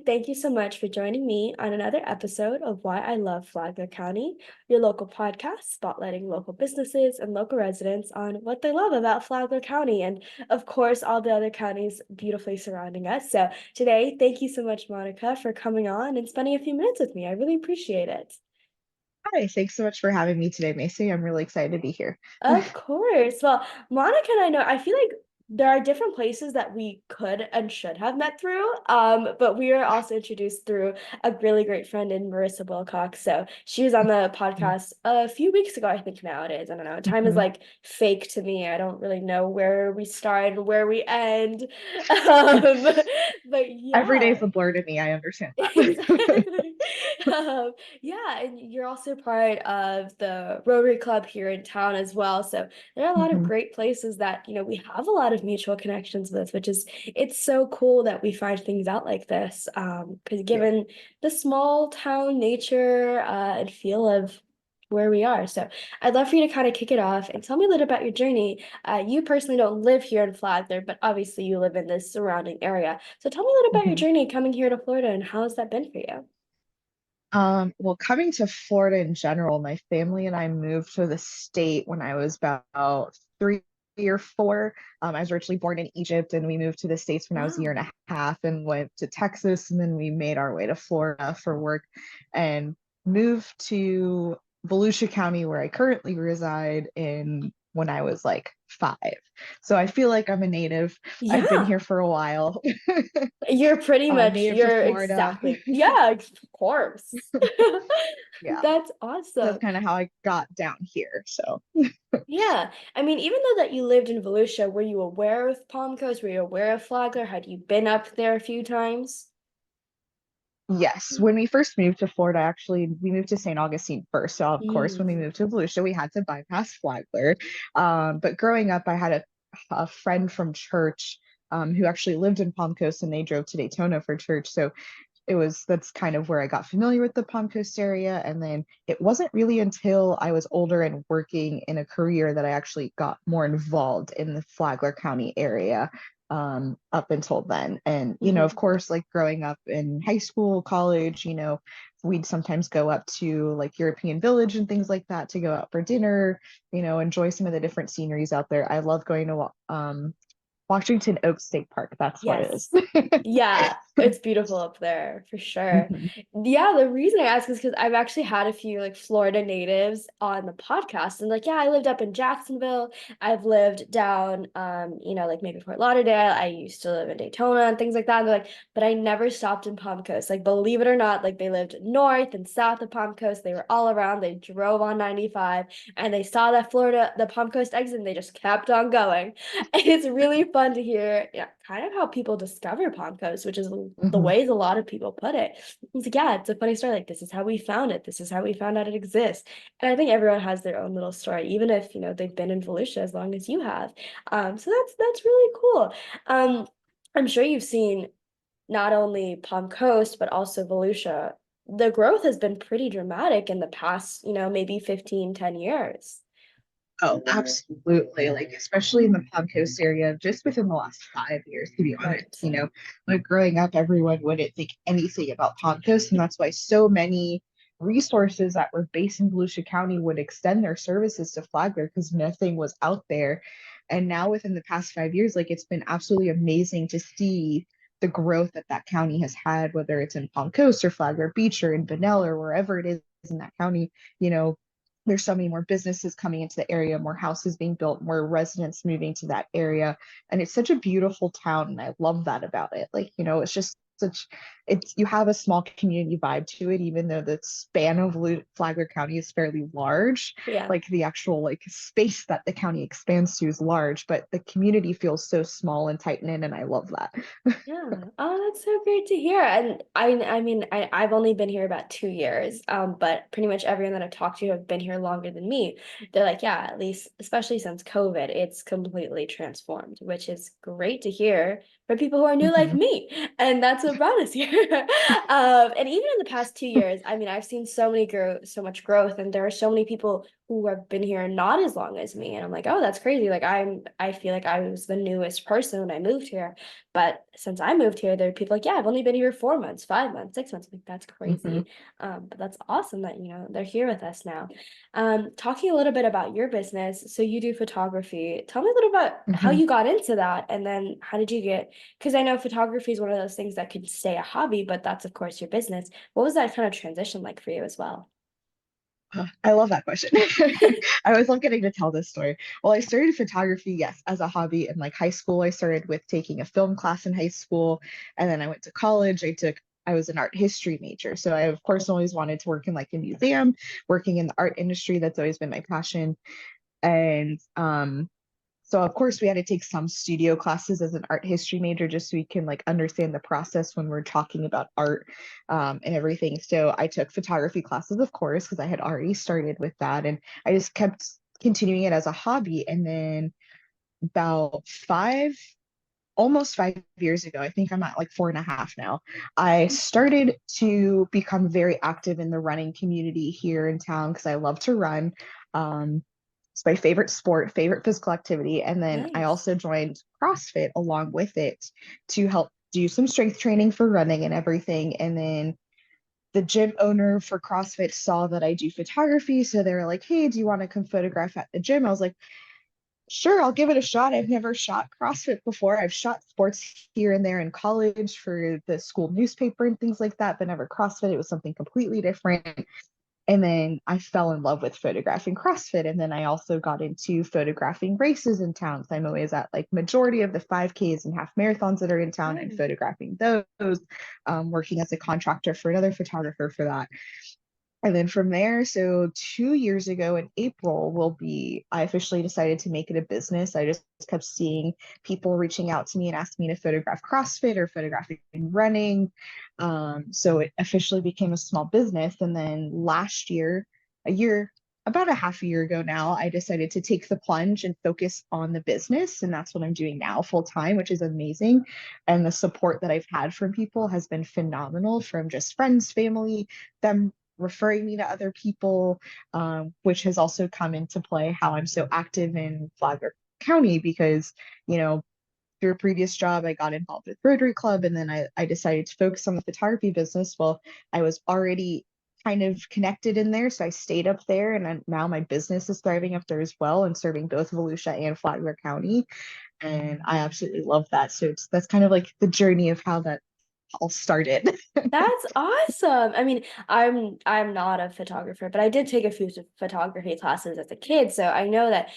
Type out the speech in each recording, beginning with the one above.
thank you so much for joining me on another episode of Why I Love Flagler County, your local podcast spotlighting local businesses and local residents on what they love about Flagler County and, of course, all the other counties beautifully surrounding us. So, today, thank you so much, Monica, for coming on and spending a few minutes with me. I really appreciate it. Hi, thanks so much for having me today, Macy. I'm really excited to be here. Of course. Well, Monica and I know, I feel like there are different places that we could and should have met through. But we were also introduced through a really great friend in Marissa Wilcox. So she was on the podcast a few weeks ago, I think now it is. I don't know. Time is Mhm. like fake to me. I don't really know where we start and where we end. Um, but Every day's yeah. a blur to me. I understand that. Exactly. Um, yeah, and you're also part of the Rotary Club here in town as well. So there are a lot of Mhm. great places that, we have a lot of mutual connections with, which is it's so cool that we find things out like this. Because Yeah. given the small town nature and feel of where we are. So I'd love for you to kind of kick it off and tell me a little about your journey. You personally don't live here in Flagler, but obviously you live in this surrounding area. So tell me a little about your Mhm. journey coming here to Florida and how has that been for you? Well, coming to Florida in general, my family and I moved to the state when I was about 3 or 4. I was originally born in Egypt, and we moved to the States when I was a year Wow. and a half and went to Texas, and then we made our way to Florida for work and moved to Volusia County, where I currently reside in when I was like 5. So I feel like I'm a native. I've been Yeah. here for a while. You're pretty much, Native to you're Florida. exactly, yeah, of course. Yeah. That's That's awesome. kind of how I got down here. So, Yeah. I mean, even though that you lived in Volusia, were you aware of Palm Coast? Were you aware of Flagler? Had you been up there a few times? yes, when we first moved to Florida, actually, we moved to St. Augustine first. So, of course, when we Mm. moved to Volusia, we had to bypass Flagler. But growing up, I had a friend from church who actually lived in Palm Coast, and they drove to Daytona for church. So that's kind of where I got familiar with the Palm Coast area. And then it wasn't really until I was older and working in a career that I actually got more involved in the Flagler County area up until then. And, of Hmm. course, like growing up in high school, college, we'd sometimes go up to like European Village and things like that to go out for dinner, enjoy some of the different sceneries out there. I love going to Washington Oak State Park. That's what it is. Yes. Yeah, it's beautiful up there for sure. Mhm. Yeah, the reason I ask is because I've actually had a few like Florida natives on the podcast and like, yeah, I lived up in Jacksonville. I've lived down like maybe Fort Lauderdale. I used to live in Daytona and things like that. And they're like, but I never stopped in Palm Coast. Like, believe it or not, like they lived north and south of Palm Coast. They were all around. They drove on 95 and they saw that the Palm Coast exit, and they just kept on going. It's really fun to hear, yeah, kind of how people discover Palm Coast, which is the Mhm. ways a lot of people put it. It's like, yeah, it's a funny story. Like, this is how we found it. This is how we found out it exists. And I think everyone has their own little story, even if, they've been in Volusia as long as you have. So that's really cool. Um, I'm sure you've seen not only Palm Coast, but also Volusia. The growth has been pretty dramatic in the past, maybe 15, 10 years. Oh, absolutely. Like, especially in the Palm Coast area, just within the last 5 years, to be honest, Right. like growing up, everyone wouldn't think anything about Palm Coast. And that's why so many resources that were based in Volusia County would extend their services to Flagler because nothing was out there. And now, within the past 5 years, like, it's been absolutely amazing to see the growth that that county has had, whether it's in Palm Coast or Flagler Beach or in Benell or wherever it is in that county. You know, there's so many more businesses coming into the area, more houses being built, more residents moving to that area. And it's such a beautiful town. And I love that about it. Like, it's just you have a small community vibe to it, even though the span of Flagler County is fairly large. Yeah. Like the actual like space that the county expands to is large, but the community feels so small and tight knit. And I love that. Yeah. Oh, that's so great to hear. And I mean, I've only been here about 2 years, but pretty much everyone that I've talked to have been here longer than me. They're like, yeah, at least, especially since COVID, it's completely transformed, which is great to hear for people who are new like Mhm. me. And that's what brought us here. And even in the past 2 years, I mean, I've seen so much growth, and there are so many people who have been here not as long as me. And I'm like, oh, that's crazy. Like I feel like I was the newest person when I moved here. But since I moved here, there are people like, yeah, I've only been here 4 months, 5 months, 6 months. I'm like, that's Hmm. crazy. But that's awesome that, they're here with us now. Talking a little bit about your business. So you do photography. Tell me a little about how Hmm. you got into that, and then how did you get, because I know photography is one of those things that can stay a hobby, but that's of course your business. What was that kind of transition like for you as well? I love that question. I always love getting to tell this story. Well, I started photography, yes, as a hobby in like high school. I started with taking a film class in high school, and then I went to college. I was an art history major. So I of course always wanted to work in like a museum, working in the art industry. That's always been my passion. And so of course we had to take some studio classes as an art history major just so we can like understand the process when we're talking about art, and everything. So I took photography classes, of course, because I had already started with that, and I just kept continuing it as a hobby. And then about almost 5 years ago, I think I'm at like 4.5 now, I started to become very active in the running community here in town because I love to run. It's my favorite sport, favorite physical activity. And then I Nice. also joined CrossFit along with it to help do some strength training for running and everything. And then the gym owner for CrossFit saw that I do photography. So they were like, hey, do you want to come photograph at the gym? I was like, sure, I'll give it a shot. I've never shot CrossFit before. I've shot sports here and there in college for the school newspaper and things like that, but never CrossFit. It was something completely different. And then I fell in love with photographing CrossFit. And then I also got into photographing races in town. So I'm always at like majority of the 5Ks and half marathons that are in town and Oh, photographing those, working as a contractor for another photographer for that. And then from there, so 2 years ago in April I officially decided to make it a business. I just kept seeing people reaching out to me and asking me to photograph CrossFit or photographing running. So it officially became a small business. And then last year, a year, about a half a year ago now, I decided to take the plunge and focus on the business. And that's what I'm doing now full time, which is amazing. And the support that I've had from people has been phenomenal, from just friends, family, them referring me to other people, which has also come into play how I'm so active in Flagler County because, you know, through a previous job, I got involved with Rotary Club, and then I decided to focus on the photography business. Well, I was already kind of connected in there, so I stayed up there, and now my business is thriving up there as well and serving both Volusia and Flagler County, and I absolutely love that. So that's kind of like the journey of how that all started. that's awesome. I mean, I'm not a photographer, but I did take a few photography classes as a kid, so I know that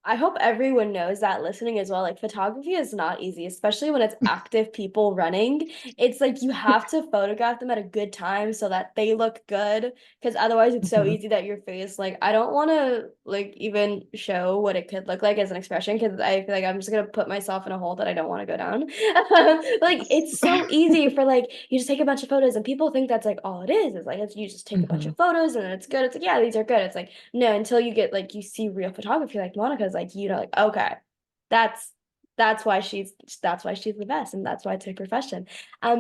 I hope everyone knows that listening as well. Like photography is not easy, especially when it's active people running. It's like you have to photograph them at a good time so that they look good, because otherwise it's so Mhm. easy that your face, like I don't want to like even show what it could look like as an expression, because I feel like I'm just gonna put myself in a hole that I don't want to go down. Like it's so easy for like you just take a bunch of photos and people think that's like all it is. It's like you just take a bunch Mhm. of photos and then it's good. It's like, yeah, these are good. It's like, no, until you get like you see real photography, like Monica's like, like, okay, that's that's why she's the best, and that's why it's her profession.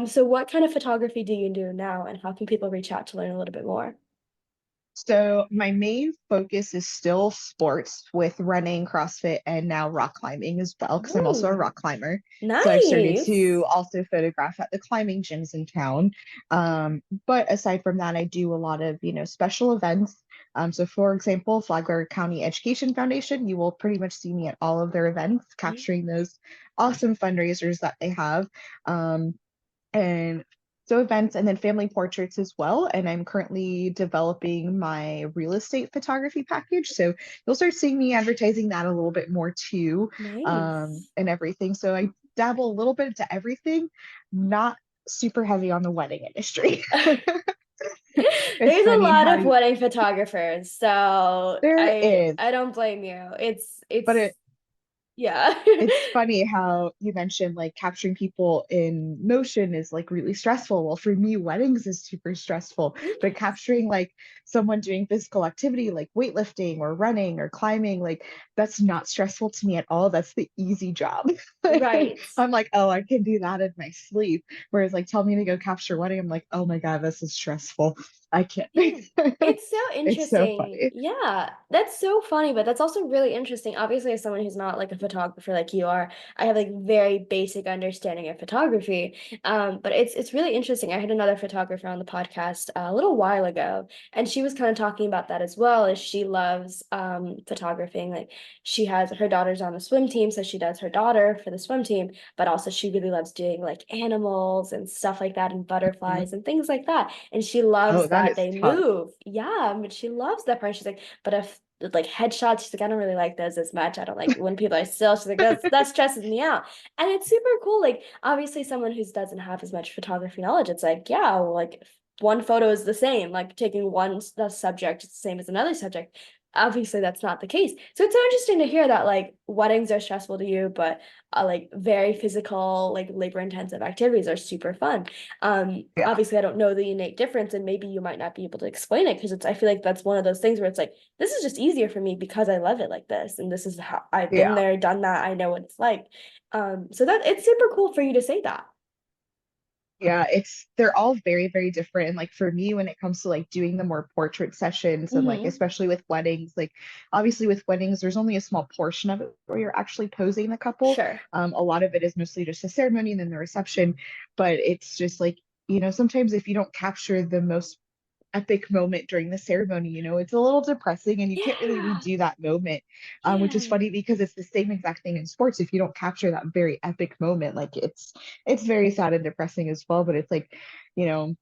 So what kind of photography do you do now, and how can people reach out to learn a little bit more? So my main focus is still sports with running, CrossFit, and now rock climbing as well, because I'm also a Ooh, rock climber. So I've started nice. to also photograph at the climbing gyms in town. But aside from that, I do a lot of, special events. So for example, Flagler County Education Foundation, you will pretty much see me at all of their events, capturing those awesome fundraisers that they have. And so events and then family portraits as well. And I'm currently developing my real estate photography package. So you'll start seeing me advertising that a little bit more too, Nice. and everything. So I dabble a little bit into everything, not super heavy on the wedding industry. It's There's a funny lot how of wedding photographers, so there I is, I don't blame you. It's but it's yeah. it's funny how you mentioned like capturing people in motion is like really stressful. Well, for me, weddings is super stressful, but capturing like someone doing physical activity like weightlifting or running or climbing, like that's not stressful to me at all. That's the easy job. Right. I'm like, oh, I can do that in my sleep. Whereas like tell me to go capture a wedding, I'm like, oh my God, this is stressful. I can't. Yeah. It's so It's so interesting. funny. Yeah, that's so funny, but that's also really interesting. Obviously, as someone who's not like a photographer like you are, I have like very basic understanding of photography. But it's really interesting. I had another photographer on the podcast a little while ago, and she was kind of talking about that as well, as she loves photographing. Like she has her daughter's on the swim team, so she does her daughter for the swim team, but also she really loves doing like animals and stuff like that and Mhm. butterflies and things like that. And she Oh, loves that that is they tough. move. Yeah, but she loves that part. She's like, but if like headshots, she's like, I don't really like those as much. I don't like when people are still. She's like, that stresses me out. And it's super cool. Like obviously someone who doesn't have as much photography knowledge, it's like, yeah, well, like one photo is the same. Like taking one subject, it's the same as another subject. Obviously that's not the case. So it's so interesting to hear that like weddings are stressful to you, but like very physical, like labor intensive activities are super fun. Yeah. Obviously I don't know the innate difference and maybe you might not be able to explain it because it's I feel like that's one of those things where it's like this is just easier for me because I love it like this and this is how I've been Yeah. there, done that, I know what it's like. So that it's super cool for you to say that. Yeah, they're all very, very different. And like for me, when it comes to like doing the more portrait sessions and like Mm-hmm. especially with weddings, like obviously with weddings, there's only a small portion of it where you're actually posing the couple. Sure. A lot of it is mostly just the ceremony and then the reception. But it's just like, sometimes if you don't capture the most epic moment during the ceremony, it's a little depressing and you can't really Yeah. redo that moment, which is Yeah. funny because it's the same exact thing in sports. If you don't capture that very epic moment, like it's very sad and depressing as well. But it's like, you know,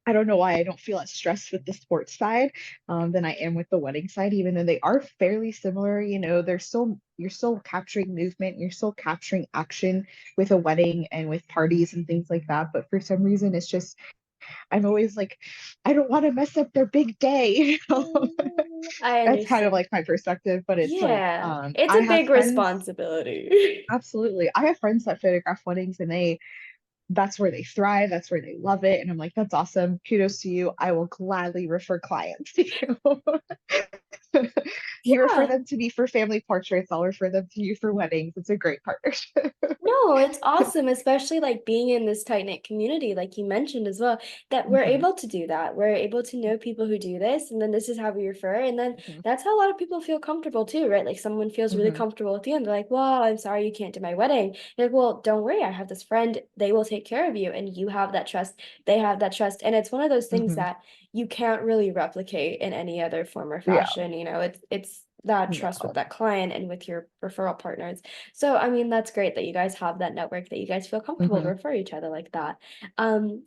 I don't know why I don't feel as stressed with the sports side than I am with the wedding side, even though they are fairly similar. They're still you're still capturing movement, you're still capturing action with a wedding and with parties and things like that. But for some reason, it's just I'm always like, I don't want to mess up their big day. I That's kind of understand. like my perspective, but it's like, Yeah. It's I a have big friends, responsibility. absolutely. I have friends that photograph weddings and that's where they thrive. That's where they love it. And I'm like, that's awesome. Kudos to you. I will gladly refer clients to you. You refer Yeah. them to me for family portraits. I'll refer them to you for weddings. It's a great partnership. No, it's awesome, especially like being in this tight-knit community, like you mentioned as well, that we're Mhm, able to do that. We're able to know people who do this, and then this is how we refer. And then mhm, that's how a lot of people feel comfortable too, right? Like someone feels really mhm, comfortable with you, and they're like, well, I'm sorry you can't do my wedding. You're like, well, don't worry, I have this friend, they will take care of you, and you have that trust, they have that trust. And it's one of those things mhm. that you can't really replicate in any other form or Yeah, fashion. It's that trust with no. that client and with your referral partners. So, I mean, that's great that you guys have that network that you guys feel comfortable to Mhm, refer each other like that.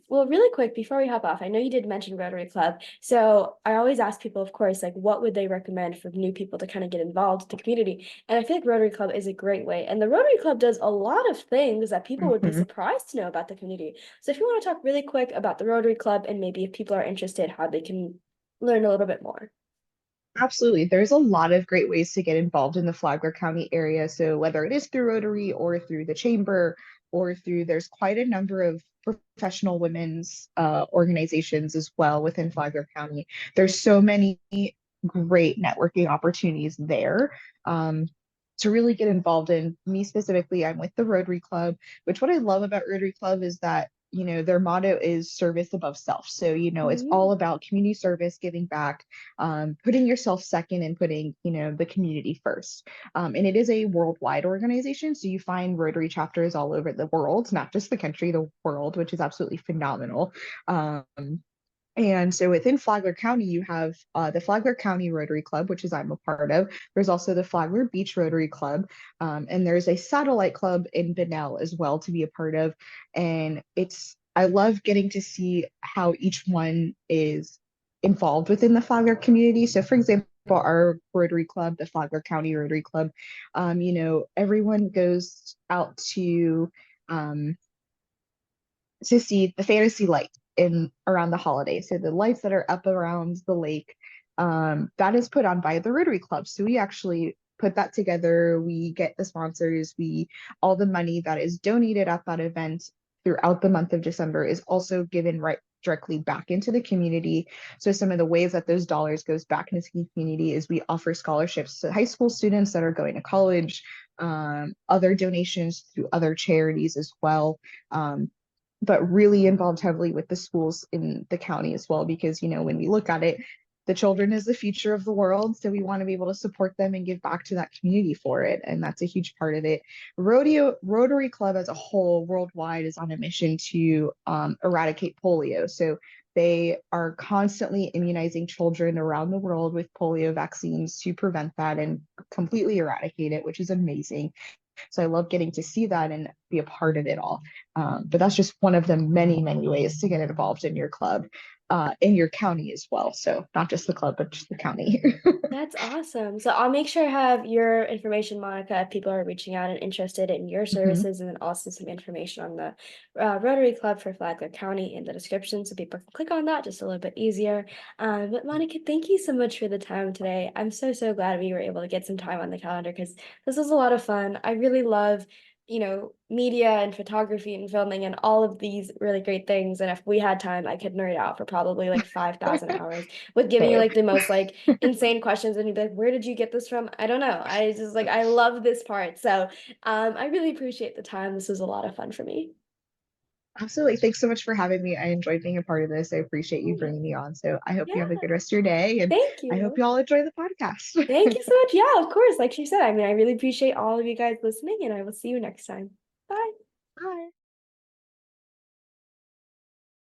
Well, really quick before we hop off, I know you did mention Rotary Club. So I always ask people, of course, like what would they recommend for new people to kind of get involved with the community? And I feel like Rotary Club is a great way. And the Rotary Club does a lot of things that people would be mhm. surprised to know about the community. So if you want to talk really quick about the Rotary Club and maybe if people are interested, how they can learn a little bit more. Absolutely. There's a lot of great ways to get involved in the Flagler County area. So whether it is through Rotary or through the chamber or there's quite a number of professional women's organizations as well within Flagler County. There's so many great networking opportunities there. Um, to really get involved in. Me specifically, I'm with the Rotary Club, which what I love about Rotary Club is that their motto is service above self. So, it's Mhm. all about community service, giving back, putting yourself second and putting, the community first. And it is a worldwide organization. So you find Rotary chapters all over the world, not just the country, the world, which is absolutely phenomenal. And so within Flagler County, you have the Flagler County Rotary Club, which is I'm a part of. There's also the Flagler Beach Rotary Club, and there's a satellite club in Benell as well to be a part of. And I love getting to see how each one is involved within the Flagler community. So, for example, our Rotary Club, the Flagler County Rotary Club, everyone goes out um, to see the fantasy light in around the holidays. So the lights that are up around the lake, that is put on by the Rotary Club. So we actually put that together. We get the sponsors. We all the money that is donated at that event throughout the month of December is also given right directly back into the community. So some of the ways that those dollars goes back into the community is we offer scholarships to high school students that are going to college, other donations through other charities as well. but really involved heavily with the schools in the county as well, because, when we look at it, the children is the future of the world. So we want to be able to support them and give back to that community for it. And that's a huge part of it. Rotary Club as a whole worldwide is on a mission to eradicate polio. So they are constantly immunizing children around the world with polio vaccines to prevent that and completely eradicate it, which is amazing. So I love getting to see that and be a part of it all. But that's just one of the many, many ways to get involved in your club, in your county as well. So not just the club, but just the county. That's awesome. So I'll make sure I have your information, Monica, if people are reaching out and interested in your Mhm. services, and then also some information on the Rotary Club for Flagler County in the description so people can click on that just a little bit easier. But Monica, thank you so much for the time today. I'm so, so glad we were able to get some time on the calendar because this was a lot of fun. I really love media and photography and filming and all of these really great things. And if we had time, I could nerd out for probably like 5,000 hours with giving you Same. like the most like insane questions and you'd be like, where did you get this from? I don't know. I just like I love this part. So I really appreciate the time. This was a lot of fun for me. Absolutely. Thanks so much for having me. I enjoyed being a part of this. I appreciate you bringing me on. So I hope you have a Yeah. good rest of your day, and Thank I hope you. you all enjoy the podcast. Thank you so much. Yeah, of course. Like she said, I mean, I really appreciate all of you guys listening, and I will see you next time.